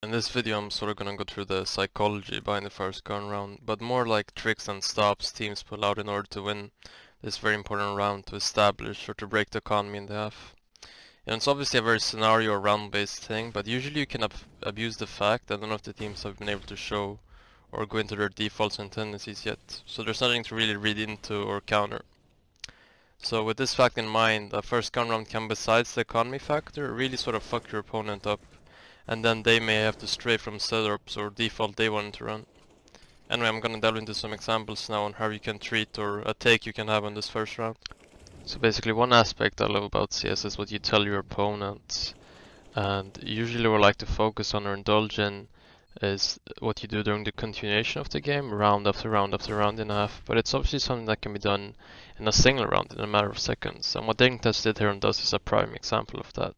In this video I'm sort of gonna go through the psychology behind the first gun round, but more like tricks and stops teams pull out in order to win this very important round to establish or to break the economy in half. And it's obviously a very scenario or round based thing, but usually you can abuse the fact that none of the teams have been able to show or go into their defaults and tendencies yet, so there's nothing to really read into or counter. So with this fact in mind, a first gun round can, besides the economy factor, really sort of fuck your opponent up, and then they may have to stray from setups or default they wanted to run. Anyway, I'm gonna delve into some examples now on how you can treat or a take you can have on this first round. So basically one aspect I love about CS is what you tell your opponent, and usually what I like to focus on or indulge in is what you do during the continuation of the game, round after round after round in a half, but it's obviously something that can be done in a single round in a matter of seconds, and what Dignitas did here and does is a prime example of that.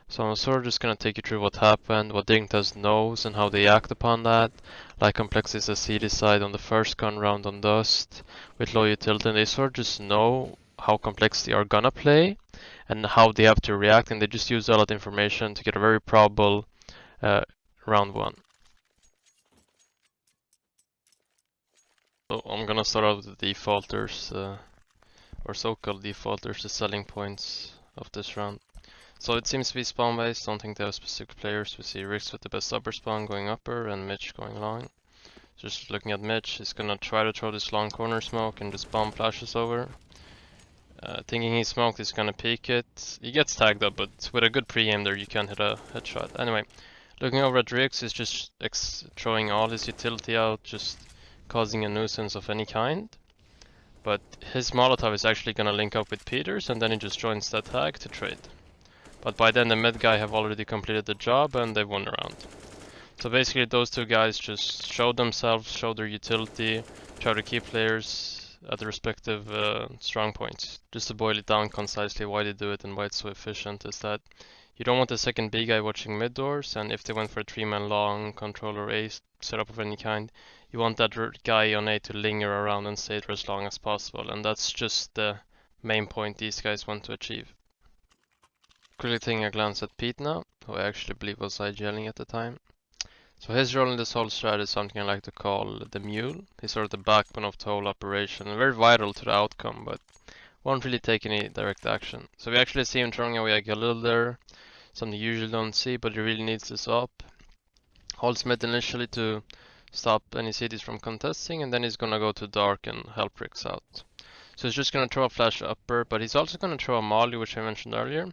So I'm sort of just going to take you through what happened, what Dignitas knows and how they act upon that, like Complexity's as he decided on the first gun round on Dust, with low utility, and they sort of just know how Complexity are gonna play and how they have to react, and they just use all that information to get a very probable round one. So I'm gonna start out with the defaulters, or so-called defaulters, the selling points of this round. So it seems to be spawn based, don't think they have specific players. We see Rix with the best upper spawn going upper and Mitch going long. Just looking at Mitch, he's gonna try to throw this long corner smoke and just bomb flashes over. Thinking he smoked, he's gonna peek it. He gets tagged up, but with a good pre-aim there you can hit a headshot. Anyway, looking over at Rix, he's just throwing all his utility out, just causing a nuisance of any kind. But his Molotov is actually gonna link up with Peter's, and then he just joins that tag to trade. But by then the mid guy have already completed the job and they won the round. So basically those two guys just showed themselves, showed their utility, try to keep players at the respective strong points. Just to boil it down concisely why they do it and why it's so efficient is that you don't want the second B guy watching mid doors, and if they went for a 3-man long control or A setup of any kind, you want that guy on A to linger around and stay there as long as possible, and that's just the main point these guys want to achieve. Quickly taking a glance at Pete now, who I actually believe was IGLing at the time. So his role in this whole strat is something I like to call the mule. He's sort of the backbone of the whole operation and very vital to the outcome, but won't really take any direct action. So we actually see him throwing away a Galil there, something you usually don't see, but he really needs this up. Holds mid initially to stop any cities from contesting, and then he's gonna go to dark and help Rix out. So he's just gonna throw a flash upper, but he's also gonna throw a molly, which I mentioned earlier.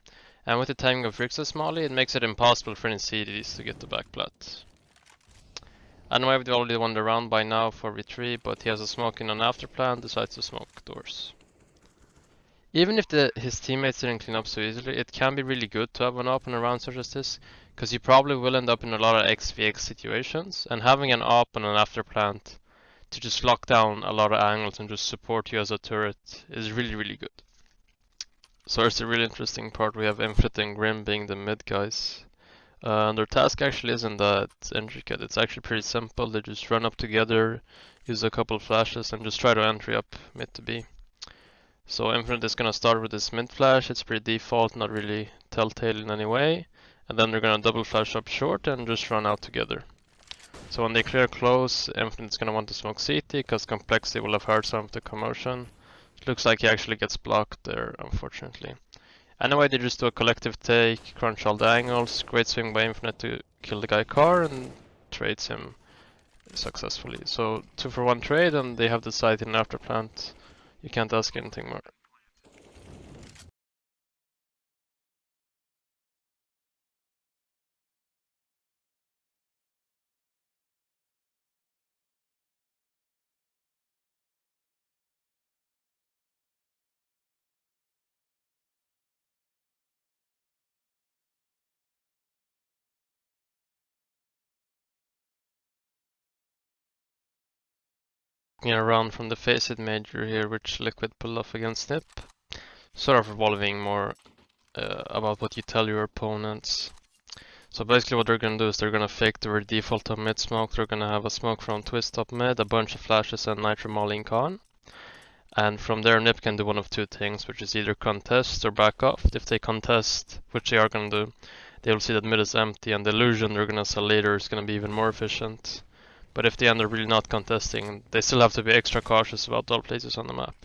And with the timing of Rix's molly, it makes it impossible for any CDs to get the back plat. I know I've already won the round by now for V3, but he has a smoke in an after plan, decides to smoke doors. Even if his teammates didn't clean up so easily, it can be really good to have an op in a round such as this, because you probably will end up in a lot of XVX situations, and having an op and an after plant to just lock down a lot of angles and just support you as a turret is really, really good. So here's the really interesting part. We have Infinite and Grim being the mid guys. And their task actually isn't that intricate. It's actually pretty simple. They just run up together, use a couple flashes, and just try to entry up mid to B. So Infinite is gonna start with this mid flash. It's pretty default, not really telltale in any way. And then they're gonna double flash up short and just run out together. So when they clear close, Infinite's gonna want to smoke CT because Complexity will have heard some of the commotion. Looks like he actually gets blocked there, unfortunately. Anyway, they just do a collective take, crunch all the angles, great swing by Infinite to kill the guy car, and trades him successfully. So 2-for-1 trade, and they have the site in after plant. You can't ask anything more. Around from the Faceit Major here, which Liquid pulled off against Nip. Sort of revolving more about what you tell your opponents. So basically what they're gonna do is they're gonna fake their default up mid smoke. They're gonna have a smoke from twist up mid, a bunch of flashes and nitro mollying con. And from there Nip can do one of two things, which is either contest or back off. If they contest, which they are gonna do, they will see that mid is empty, and the illusion they're gonna sell later is gonna be even more efficient. But if they end up really not contesting, they still have to be extra cautious about all places on the map.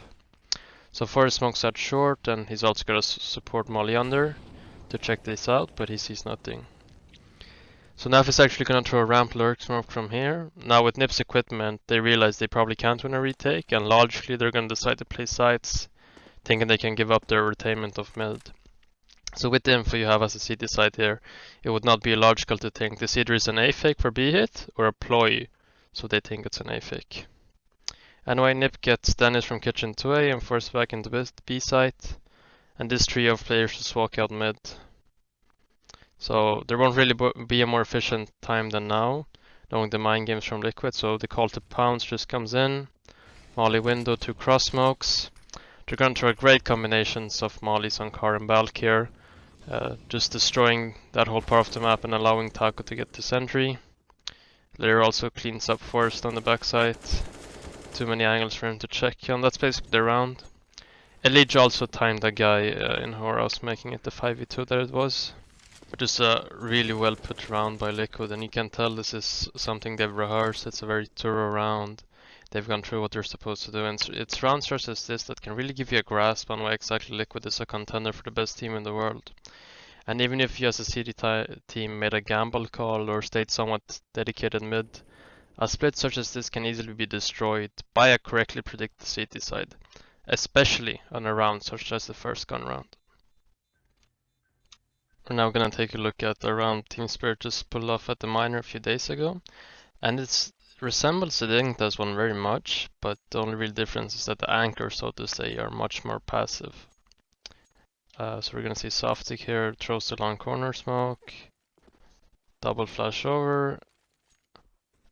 So Forest smokes out short, and he's also gonna support Molly under to check this out, but he sees nothing. So Naf is actually gonna throw a ramp lurk smoke from here. Now with Nip's equipment, they realize they probably can't win a retake, and logically they're gonna decide to play sides, thinking they can give up their retainment of mid. So with the info you have as a CT side here, it would not be illogical to think this either is an A fake for B hit or a ploy, so they think it's an A fake. Anyway, Nip gets Dennis from kitchen to A and forces back into B site, and this trio of players just walk out mid. So there won't really be a more efficient time than now, knowing the mind games from Liquid, so the call to pounce just comes in. Molly window, 2 cross smokes. They're going to try great combinations of mollies on car and bulk here, just destroying that whole part of the map and allowing Taco to get to sentry. Lair also cleans up Forest on the backside. Too many angles for him to check on. That's basically the round. Elige also timed a guy in Horus, making it the 5v2 that it was. Which is a really well put round by Liquid, and you can tell this is something they've rehearsed. It's a very thorough round. They've gone through what they're supposed to do, and it's rounds such as this that can really give you a grasp on why exactly Liquid is a contender for the best team in the world. And even if you as a CT team made a gamble call or stayed somewhat dedicated mid, a split such as this can easily be destroyed by a correctly predicted CT side, especially on a round such as the first gun round. We're now gonna take a look at the round Team Spirit just pulled off at the minor a few days ago, and it resembles the Dignitas one very much, but the only real difference is that the anchors, so to say, are much more passive. So we're gonna see Softic here, throws the long corner smoke, double flash over,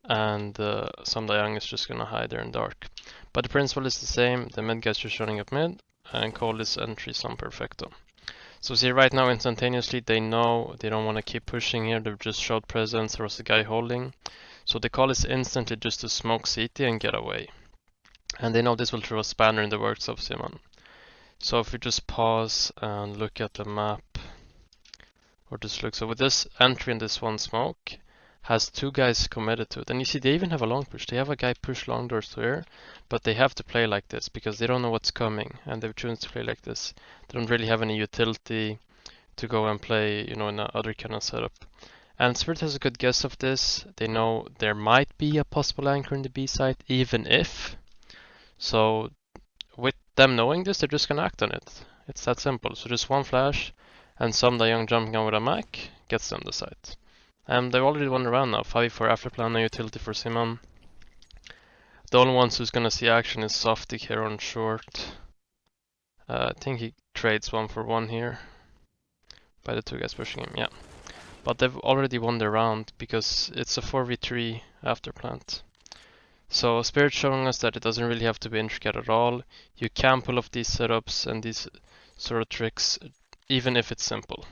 and some Young is just gonna hide there in dark. But the principle is the same, the mid guy's just running up mid, and call his entry some perfecto. So see right now instantaneously they know they don't want to keep pushing here, they've just showed presence, there was a guy holding. So the call is instantly just to smoke CT and get away. And they know this will throw a spanner in the works of Simon. So if we just pause and look at the map, or just look, so with this entry and this one smoke, has 2 guys committed to it. And you see they even have a long push, they have a guy push long doors to here, but they have to play like this because they don't know what's coming, and they've chosen to play like this. They don't really have any utility to go and play, you know, in another kind of setup. And Spirit has a good guess of this. They know there might be a possible anchor in the B site, even if. So with them knowing this, they're just gonna act on it. It's that simple. So just one flash, and some Young jumping on with a Mac gets them the site. And they've already won the round now. 5v4 after plan, no utility for Simon. The only ones who's gonna see action is Softic here on short. I think he trades 1 for 1 here by the 2 guys pushing him, yeah. But they've already won the round because it's a 4v3 after plant. So Spirit showing us that it doesn't really have to be intricate at all. You can pull off these setups and these sort of tricks even if it's simple.